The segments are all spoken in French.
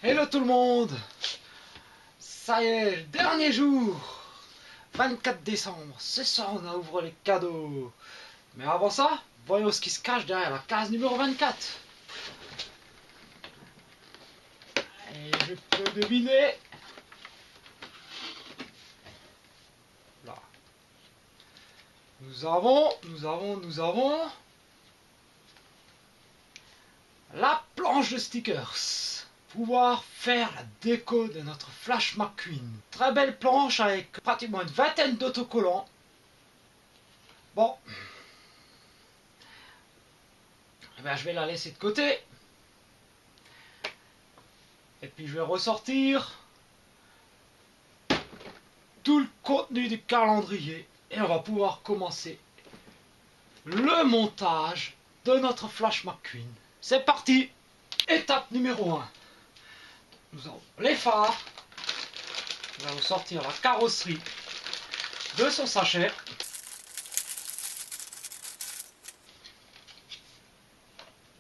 Hello tout le monde. Ça y est, dernier jour, 24 décembre. Ce soir on ouvre les cadeaux. Mais avant ça, voyons ce qui se cache derrière la case numéro 24. Et je peux deviner. Là. Nous avons la planche de stickers. Pouvoir faire la déco de notre Flash McQueen. Très belle planche avec pratiquement une vingtaine d'autocollants. Bon, eh bien, je vais la laisser de côté. Et puis je vais ressortir tout le contenu du calendrier. Et on va pouvoir commencer le montage de notre Flash McQueen. C'est parti. Étape numéro 1. Nous avons les phares. Nous allons sortir la carrosserie de son sachet.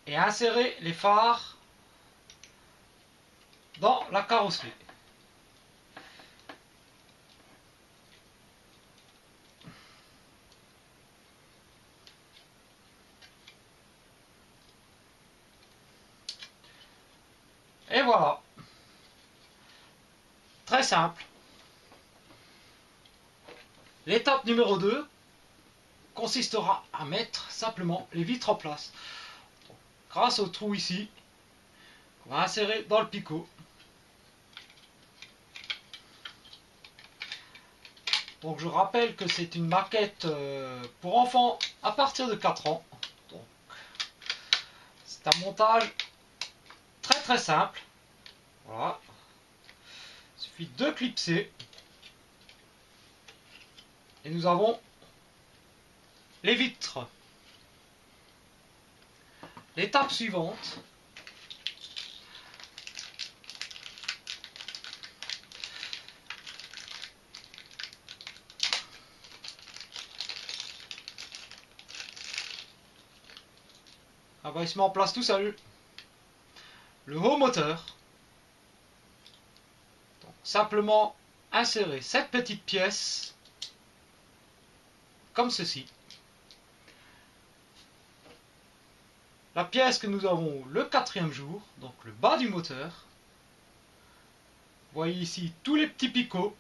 Et insérer les phares dans la carrosserie. Et voilà. Très simple. L'étape numéro 2 consistera à mettre simplement les vitres en place. Grâce au trou ici, on va insérer dans le picot. Donc je rappelle que c'est une maquette pour enfants à partir de 4 ans. C'est un montage très simple. Voilà. Il suffit de clipser. Et nous avons les vitres. L'étape suivante, ah bah il se met en place tout seul. Le haut moteur. Donc, simplement insérer cette petite pièce comme ceci. La pièce que nous avons le 4e jour, donc le bas du moteur. Vous voyez ici tous les petits picots.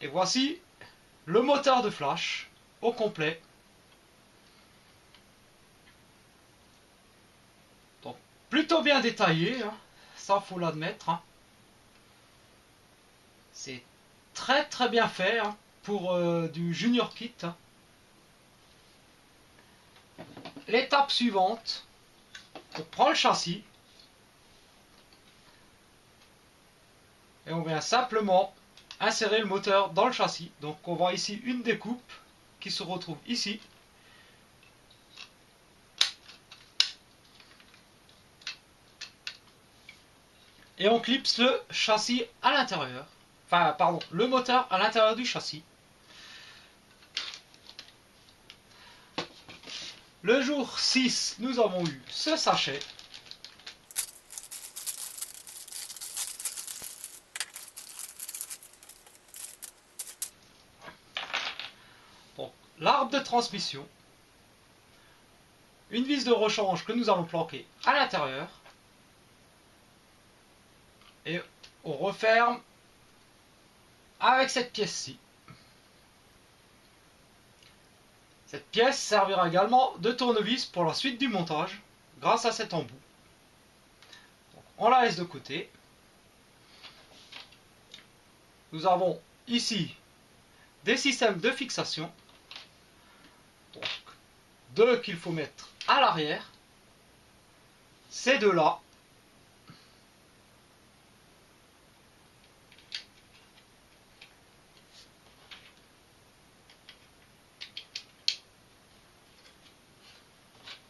Et voici le moteur de Flash au complet. Donc plutôt bien détaillé, hein. Ça faut l'admettre. Hein. C'est très bien fait hein, pour du Junior Kit. Hein. L'étape suivante, on prend le châssis et on vient simplement insérer le moteur dans le châssis. Donc on voit ici une découpe qui se retrouve ici. Et on clipse le châssis à l'intérieur. Enfin, pardon, le moteur à l'intérieur du châssis. Le jour 6, nous avons eu ce sachet. Donc, l'arbre de transmission. Une vis de rechange que nous allons planquer à l'intérieur. Et on referme avec cette pièce-ci. Cette pièce servira également de tournevis pour la suite du montage grâce à cet embout. Donc, on la laisse de côté. Nous avons ici des systèmes de fixation. Donc, deux qu'il faut mettre à l'arrière. Ces deux-là.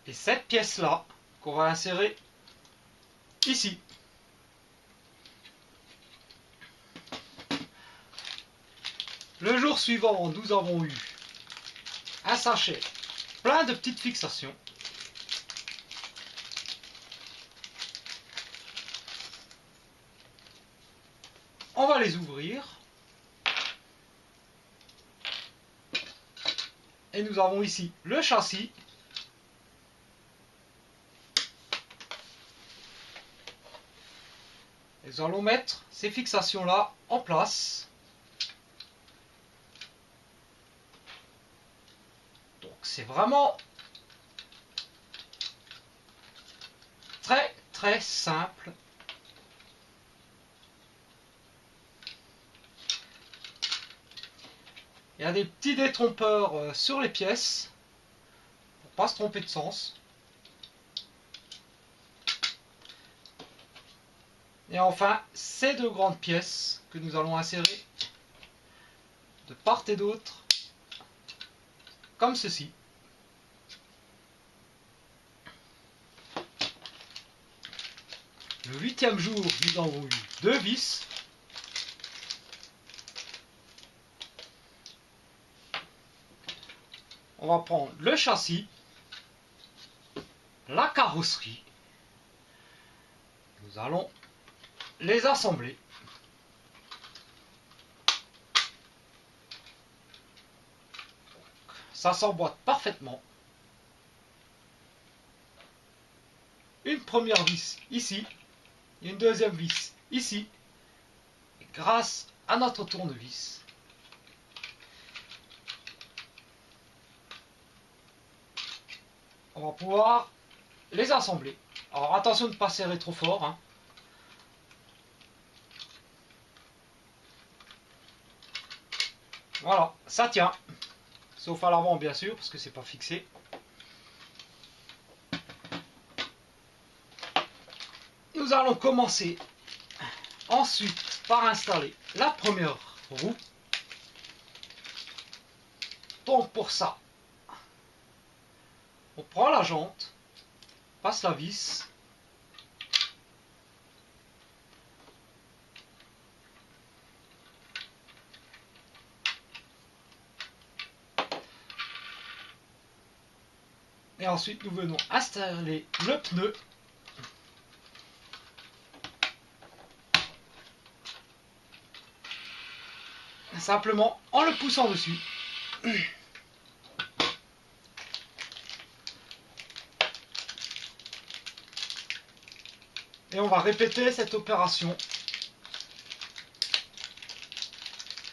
Et cette pièce-là qu'on va insérer ici. Le jour suivant, nous avons eu sachet plein de petites fixations. On va les ouvrir. Et nous avons ici le châssis. Et nous allons mettre ces fixations-là en place. Donc c'est vraiment très simple. Il y a des petits détrompeurs sur les pièces pour ne pas se tromper de sens. Et enfin, ces deux grandes pièces que nous allons insérer de part et d'autre, comme ceci. Le 8e jour, nous avons eu 2 vis. On va prendre le châssis, la carrosserie. Nous allons les assembler. Ça s'emboîte parfaitement. Une première vis ici, et une deuxième vis ici. Et grâce à notre tournevis, on va pouvoir les assembler. Alors attention de ne pas serrer trop fort, hein. Voilà, ça tient. Sauf à l'avant bien sûr, parce que c'est pas fixé. Nous allons commencer ensuite par installer la première roue. Donc pour ça, on prend la jante, passe la vis, et ensuite nous venons installer le pneu. Simplement en le poussant dessus. Et on va répéter cette opération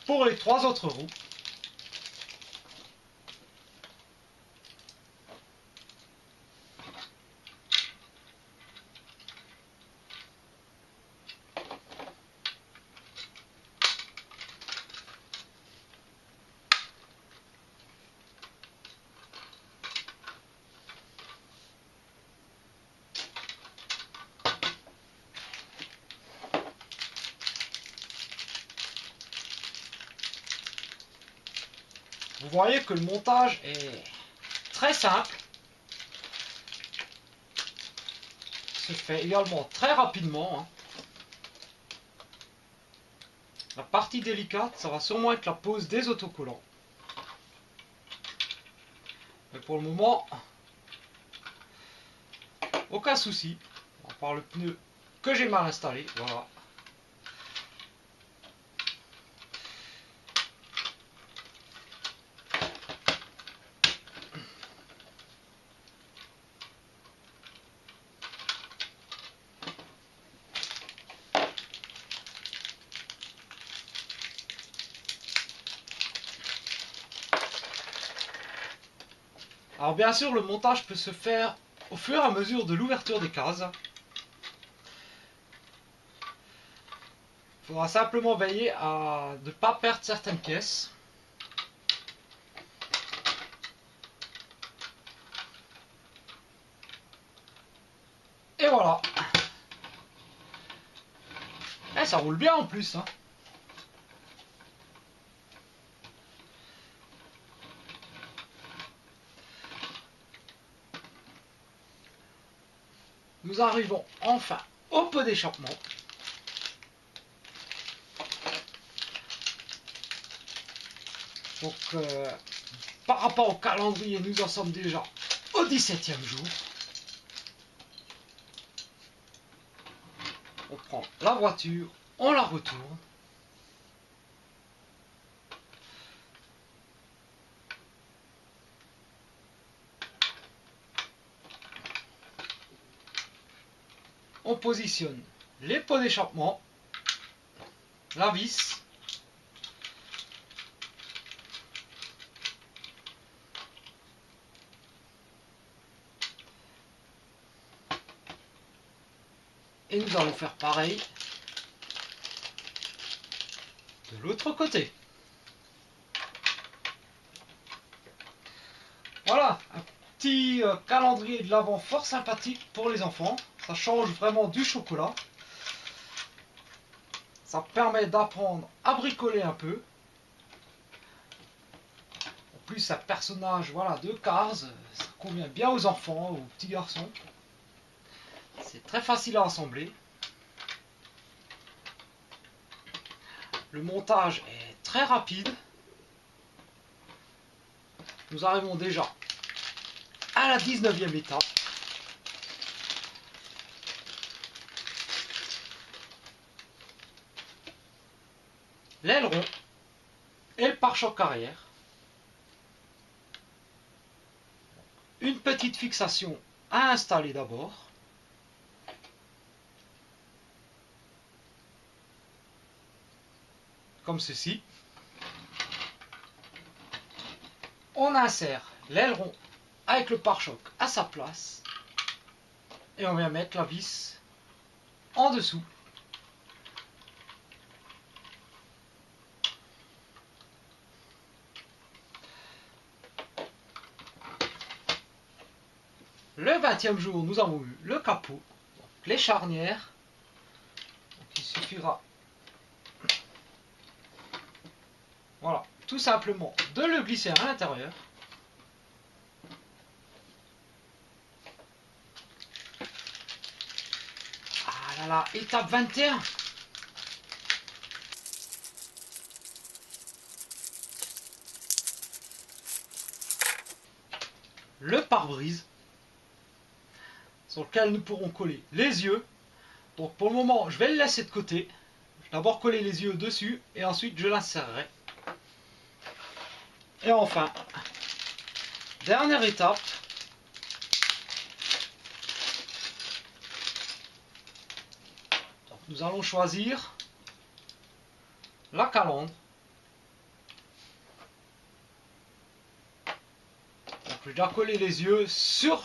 pour les 3 autres roues. Vous voyez que le montage est très simple, se fait également très rapidement, hein. La partie délicate, ça va sûrement être la pose des autocollants. Mais pour le moment, aucun souci. On va par le pneu que j'ai mal installé, voilà. Alors bien sûr, le montage peut se faire au fur et à mesure de l'ouverture des cases. Il faudra simplement veiller à ne pas perdre certaines pièces. Et voilà. Et ça roule bien en plus, hein. Nous arrivons enfin au pot d'échappement. Donc par rapport au calendrier, nous en sommes déjà au 17e jour. On prend la voiture, on la retourne. On positionne les pots d'échappement, la vis, et nous allons faire pareil de l'autre côté. Voilà, un petit calendrier de l'Avent fort sympathique pour les enfants. Ça change vraiment du chocolat. Ça permet d'apprendre à bricoler un peu. En plus, un personnage voilà, de Cars, ça convient bien aux enfants, aux petits garçons. C'est très facile à assembler. Le montage est très rapide. Nous arrivons déjà à la 19e étape. L'aileron et le pare-choc arrière. Une petite fixation à installer d'abord. Comme ceci. On insère l'aileron avec le pare-choc à sa place. Et on vient mettre la vis en dessous. Le 20e jour, nous avons eu le capot, donc les charnières. Donc il suffira, voilà, tout simplement de le glisser à l'intérieur. Ah là là, étape 21. Le pare-brise, sur lequel nous pourrons coller les yeux. Donc pour le moment, je vais le laisser de côté. Je vais d'abord coller les yeux dessus et ensuite je l'insérerai. Et enfin, dernière étape. Donc nous allons choisir la calandre. Donc je vais déjà coller les yeux sur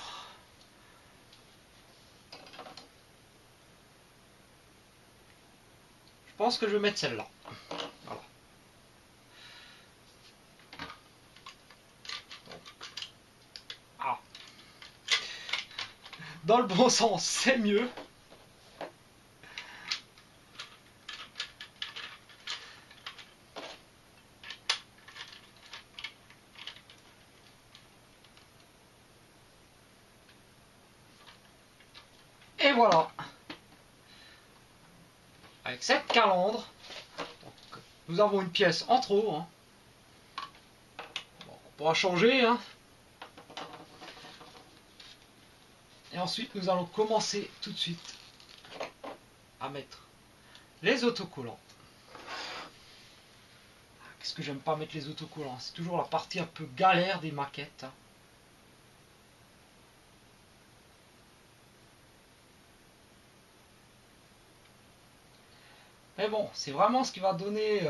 Je pense que je vais mettre celle-là. Voilà. Ah. Dans le bon sens, c'est mieux. Et voilà. Avec cette calandre, donc, nous avons une pièce en trop. Hein. Bon, on pourra changer. Hein. Et ensuite, nous allons commencer tout de suite à mettre les autocollants. Qu'est-ce que j'aime pas mettre les autocollants? C'est toujours la partie un peu galère des maquettes. Hein. Mais bon, c'est vraiment ce qui va donner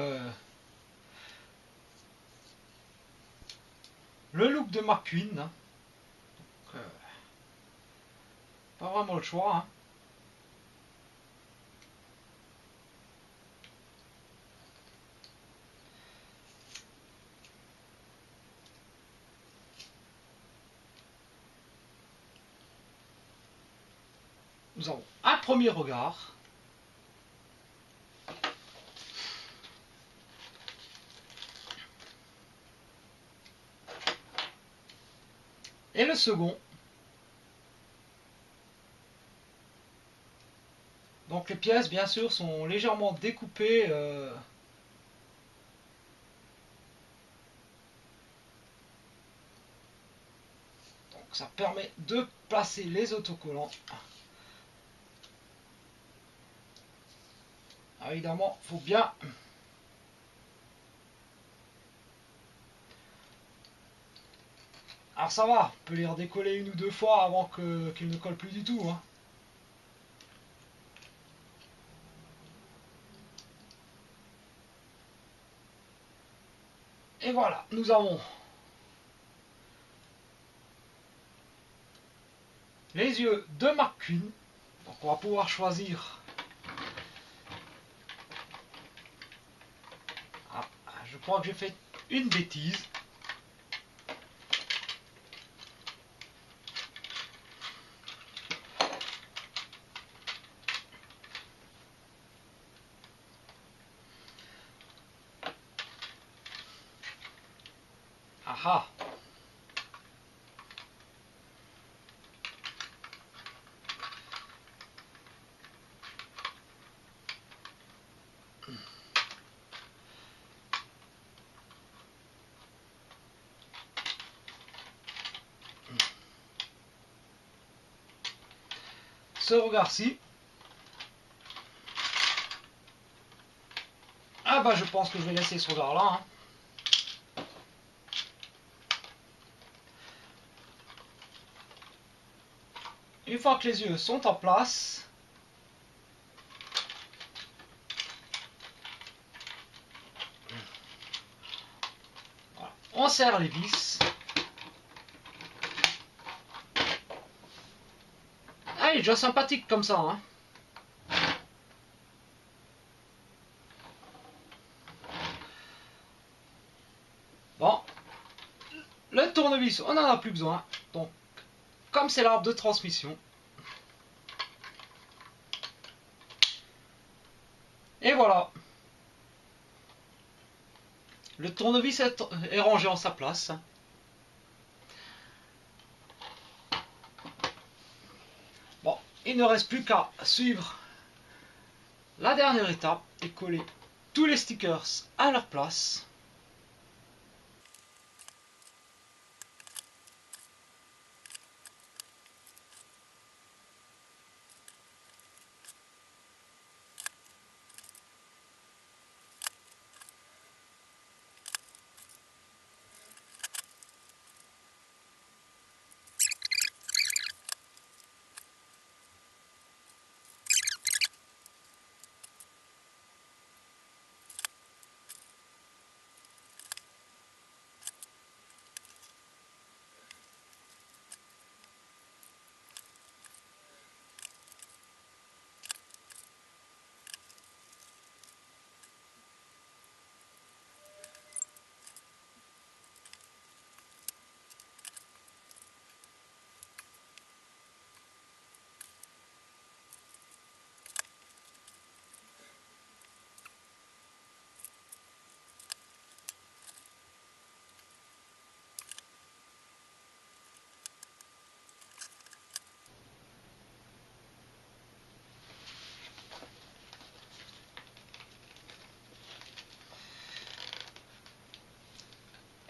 le look de McQueen. Hein. Donc, pas vraiment le choix. Hein. Nous avons un premier regard. Et le second. Donc les pièces, bien sûr, sont légèrement découpées. Ça permet de placer les autocollants. Alors évidemment, il faut bien alors ça va, on peut les redécoller une ou deux fois avant qu'ils ne collent plus du tout. Hein. Et voilà, nous avons les yeux de McQueen. Donc on va pouvoir choisir. Ah, je crois que j'ai fait une bêtise. Ah ah. Ce regard-ci. Ah bah je pense que je vais laisser ce regard-là. Hein. Une fois que les yeux sont en place, voilà, on serre les vis. Ah, il est déjà sympathique comme ça. Hein. Bon, le tournevis, on n'en a plus besoin. Donc, comme c'est l'arbre de transmission, et voilà. Le tournevis est rangé en sa place. Bon, il ne reste plus qu'à suivre la dernière étape et coller tous les stickers à leur place.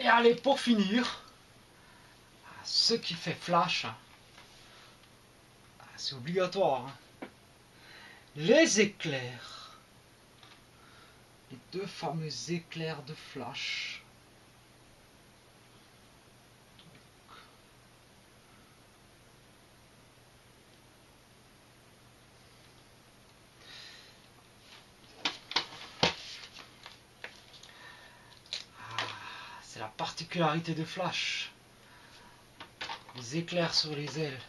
Et allez, pour finir, ce qui fait flash, c'est obligatoire, hein. Les éclairs. Les deux fameux éclairs de flash. C'est la particularité de flash. Les éclairs sur les ailes.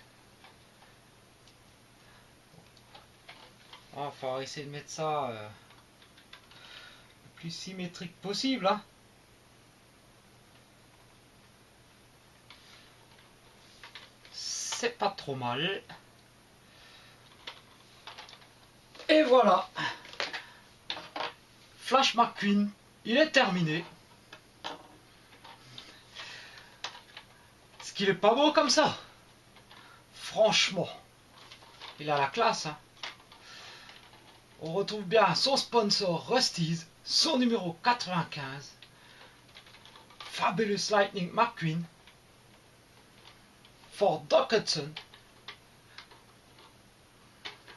Il va falloir essayer de mettre ça le plus symétrique possible. Hein. C'est pas trop mal. Et voilà. Flash McQueen, il est terminé. Est-ce qu'il est pas beau comme ça? Franchement, il a la classe. Hein. On retrouve bien son sponsor Rust-eze, son numéro 95, Fabulous Lightning McQueen. for Doc Hudson.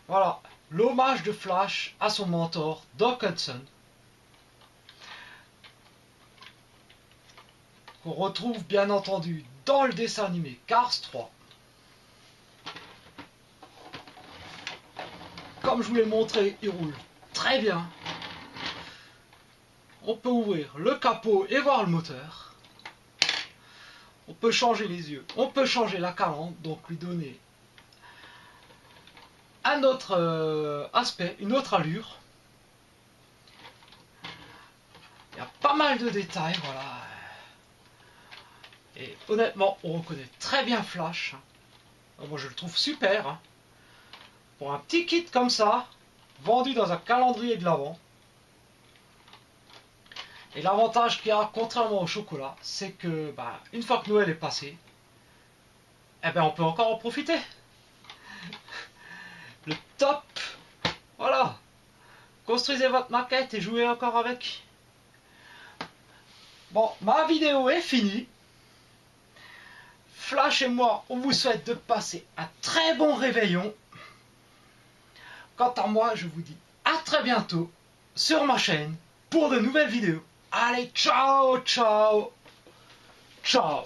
Voilà, l'hommage de Flash à son mentor, Doc Hudson. Qu'on retrouve bien entendu dans le dessin animé Cars 3. Comme je vous l'ai montré, il roule très bien. On peut ouvrir le capot et voir le moteur. On peut changer les yeux, on peut changer la calandre, donc lui donner un autre aspect, une autre allure. Il y a pas mal de détails, voilà. Et honnêtement, on reconnaît très bien Flash. Moi, je le trouve super. Hein. Pour un petit kit comme ça, vendu dans un calendrier de l'Avent. Et l'avantage qu'il y a, contrairement au chocolat, c'est que une fois que Noël est passé, eh ben, on peut encore en profiter. Le top. Voilà. Construisez votre maquette et jouez encore avec. Bon, ma vidéo est finie. Flash et moi, on vous souhaite de passer un très bon réveillon. Quant à moi, je vous dis à très bientôt sur ma chaîne pour de nouvelles vidéos. Allez, ciao, ciao, ciao.